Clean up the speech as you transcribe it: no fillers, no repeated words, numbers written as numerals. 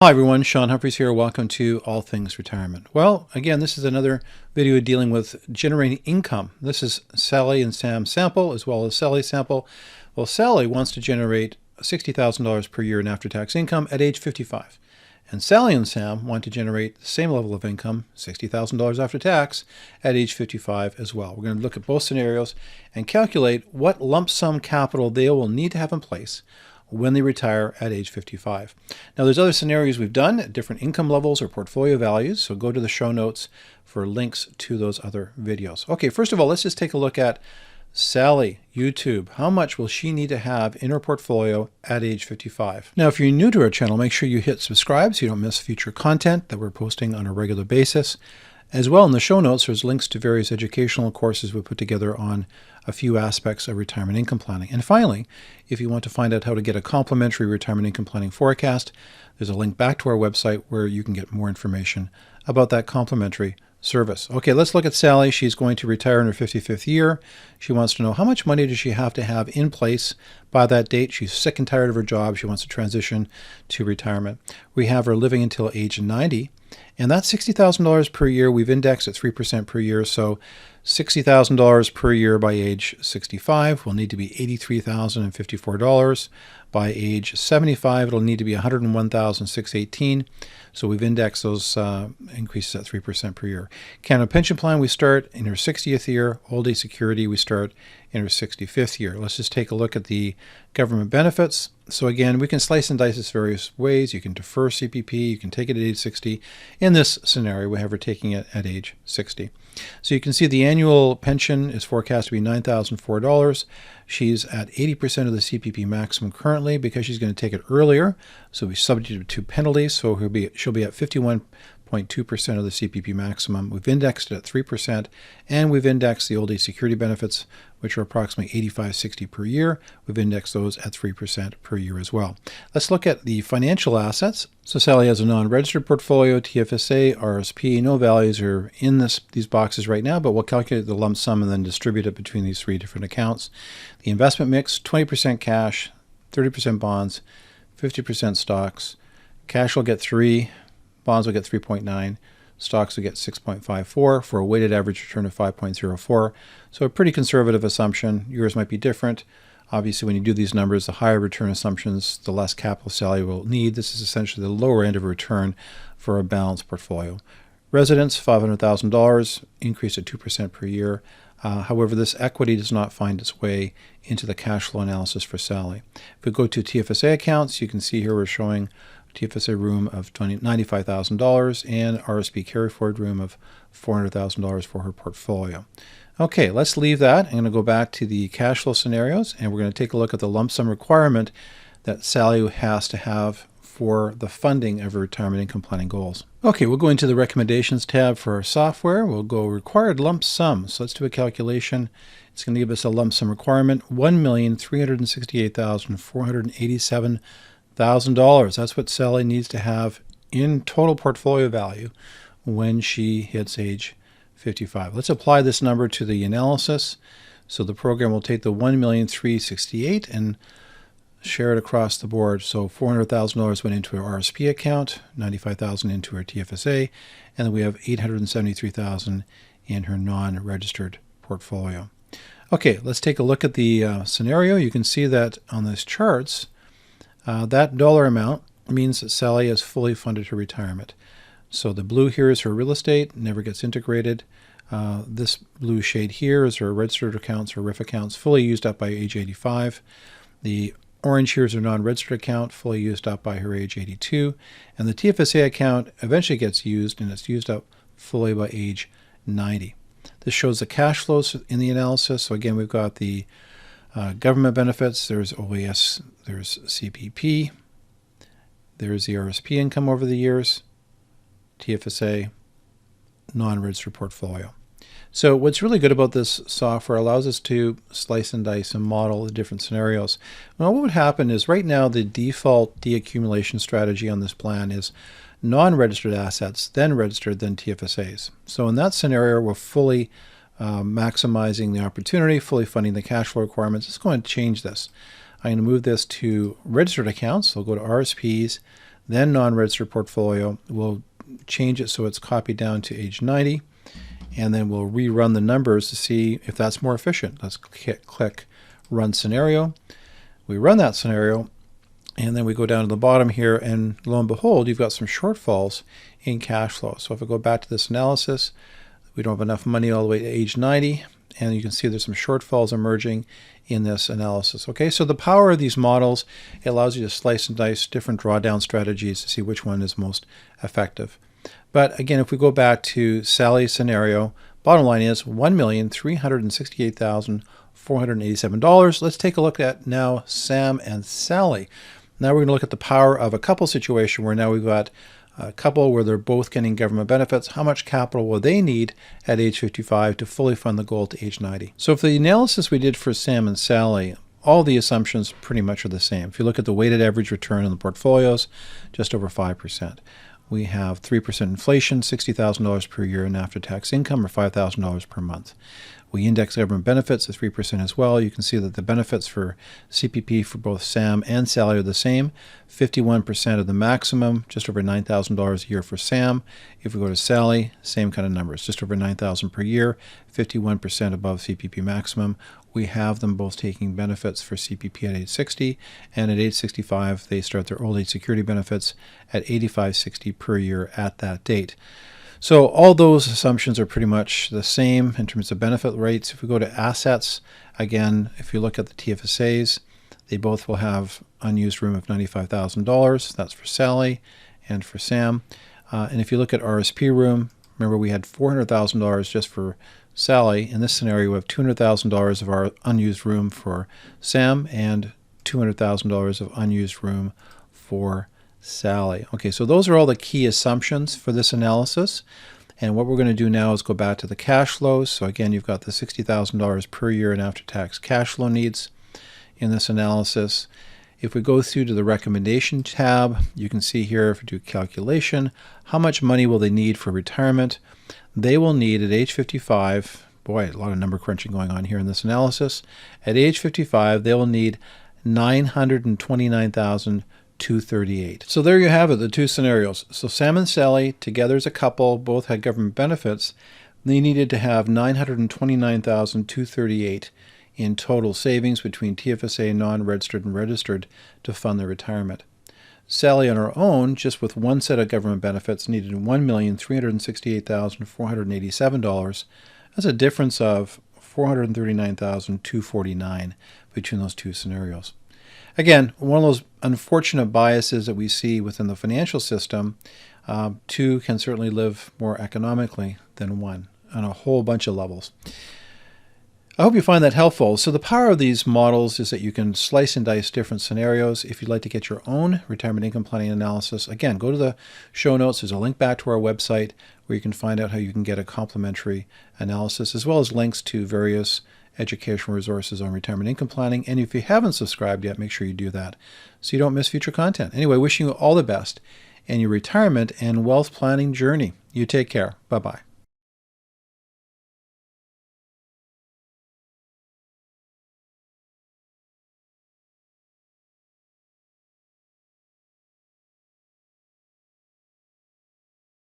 Hi everyone, Shaun Humphries here. Welcome to All Things Retirement. Well, again, this is another video dealing with generating income. This is Sally and Sam's sample as well as Sally's sample. Well, Sally wants to generate $60,000 per year in after-tax income at age 55. And Sally and Sam want to generate the same level of income, $60,000 after tax, at age 55 as well. We're going to look at both scenarios and calculate what lump sum capital they will need to have in place when they retire at age 55. Now, there's other scenarios we've done at different income levels or portfolio values, so go to the show notes for links to those other videos. Okay, first of all, let's just take a look at Sally, YouTube. How much will she need to have in her portfolio at age 55? Now, if you're new to our channel, make sure you hit subscribe so you don't miss future content that we're posting on a regular basis. As well, in the show notes, there's links to various educational courses we put together on a few aspects of retirement income planning. And finally, if you want to find out how to get a complimentary retirement income planning forecast, there's a link back to our website where you can get more information about that complimentary service. Okay, let's look at Sally. She's going to retire in her 55th year. She wants to know how much money does she have to have in place by that date. She's sick and tired of her job. She wants to transition to retirement. We have her living until age 90. And that's $60,000 per year. We've indexed at 3% per year. So $60,000 per year by age 65 will need to be $83,054. By age 75, it'll need to be $101,618. So we've indexed those increases at 3% per year. Canada Pension Plan, we start in her 60th year. Old Age Security, we start in her 65th year. Let's just take a look at the government benefits. So again, we can slice and dice this various ways. You can defer CPP, you can take it at age 60. In this scenario, we have her taking it at age 60. So you can see the annual pension is forecast to be $9,004. She's at 80% of the CPP maximum currently because she's going to take it earlier. So we're subject to penalties. So she'll be at 51.2% of the CPP maximum. We've indexed it at 3%, and we've indexed the old age security benefits, which are approximately $85.60 per year. We've indexed those at 3% per year as well. Let's look at the financial assets. So Sally has a non-registered portfolio, TFSA, RSP. No values are in these boxes right now, but we'll calculate the lump sum and then distribute it between these three different accounts. The investment mix, 20% cash, 30% bonds, 50% stocks. Cash will get 3, bonds will get 3.9, stocks will get 6.54 for a weighted average return of 5.04. So a pretty conservative assumption. Yours might be different. Obviously, when you do these numbers, the higher return assumptions, the less capital Sally will need. This is essentially the lower end of a return for a balanced portfolio. Residence, $500,000, increase at 2% per year. However, this equity does not find its way into the cash flow analysis for Sally. If we go to TFSA accounts, you can see here we're showing TFSA room of $95,000 and RSP carry forward room of $400,000 for her portfolio. Okay, let's leave that. I'm going to go back to the cash flow scenarios, and we're going to take a look at the lump sum requirement that Sally has to have for the funding of her retirement income planning goals. Okay, we'll go into the recommendations tab for our software. We'll go required lump sum. So let's do a calculation. It's going to give us a lump sum requirement, $1,368,487,000. That's what Sally needs to have in total portfolio value when she hits age 55. Let's apply this number to the analysis. So the program will take the $1,368,000 and share it across the board. So $400,000 went into her RSP account, $95,000 into her TFSA, and then we have $873,000 in her non-registered portfolio. Okay, let's take a look at the scenario. You can see that on these charts, that dollar amount means that Sally has fully funded her retirement. So the blue here is her real estate, never gets integrated. This blue shade here is her registered accounts or RIF accounts, fully used up by age 85. The orange here is her non-registered account, fully used up by her age 82. And the TFSA account eventually gets used, and it's used up fully by age 90. This shows the cash flows in the analysis. So again, we've got the government benefits. There's OAS, there's CPP, there's the RSP income over the years, TFSA, non-registered portfolio. So what's really good about this software allows us to slice and dice and model the different scenarios. Well, what would happen is right now the default deaccumulation strategy on this plan is non-registered assets, then registered, then TFSAs. So in that scenario, we're fully maximizing the opportunity, fully funding the cash flow requirements. Let's go and change this. I'm going to move this to registered accounts. So I'll go to RSPs, then non-registered portfolio. We'll change it so it's copied down to age 90, and then we'll rerun the numbers to see if that's more efficient. Let's click Run Scenario. We run that scenario, and then we go down to the bottom here, and lo and behold, you've got some shortfalls in cash flow. So if I go back to this analysis, we don't have enough money all the way to age 90, and you can see there's some shortfalls emerging in this analysis. Okay, so the power of these models, it allows you to slice and dice different drawdown strategies to see which one is most effective. But again, if we go back to Sally's scenario, bottom line is $1,368,487. Let's take a look at now Sam and Sally. Now we're going to look at the power of a couple situation where now we've got a couple where they're both getting government benefits. How much capital will they need at age 55 to fully fund the goal to age 90? So for the analysis we did for Sam and Sally, all the assumptions pretty much are the same. If you look at the weighted average return on the portfolios, just over 5%. We have 3% inflation, $60,000 per year in after-tax income, or $5,000 per month. We index government benefits at 3% as well. You can see that the benefits for CPP for both Sam and Sally are the same. 51% of the maximum, just over $9,000 a year for Sam. If we go to Sally, same kind of numbers, just over $9,000 per year, 51% above CPP maximum. We have them both taking benefits for CPP at age 60, and at age 65, they start their old age security benefits at $85.60 per year at that date. So all those assumptions are pretty much the same in terms of benefit rates. If we go to assets, again, if you look at the TFSAs, they both will have unused room of $95,000. That's for Sally and for Sam. And if you look at RSP room, remember we had $400,000 just for Sally. In this scenario, we have $200,000 of our unused room for Sam and $200,000 of unused room for Sally. Okay, so those are all the key assumptions for this analysis. And what we're going to do now is go back to the cash flows. So again, you've got the $60,000 per year in after-tax cash flow needs in this analysis. If we go through to the recommendation tab, you can see here, if we do calculation, how much money will they need for retirement? They will need at age 55, boy, a lot of number crunching going on here in this analysis. At age 55, they will need $929,238. So there you have it, the two scenarios. So Sam and Sally, together as a couple, both had government benefits. They needed to have $929,238 in total savings between TFSA, non-registered, and registered to fund their retirement. Sally on her own, just with one set of government benefits, needed $1,368,487. That's a difference of $439,249 between those two scenarios. Again, one of those unfortunate biases that we see within the financial system, two can certainly live more economically than one on a whole bunch of levels. I hope you find that helpful. So the power of these models is that you can slice and dice different scenarios. If you'd like to get your own retirement income planning analysis, again, go to the show notes. There's a link back to our website where you can find out how you can get a complimentary analysis, as well as links to various educational resources on retirement income planning. And if you haven't subscribed yet, make sure you do that so you don't miss future content. Anyway, wishing you all the best in your retirement and wealth planning journey. You take care. Bye-bye.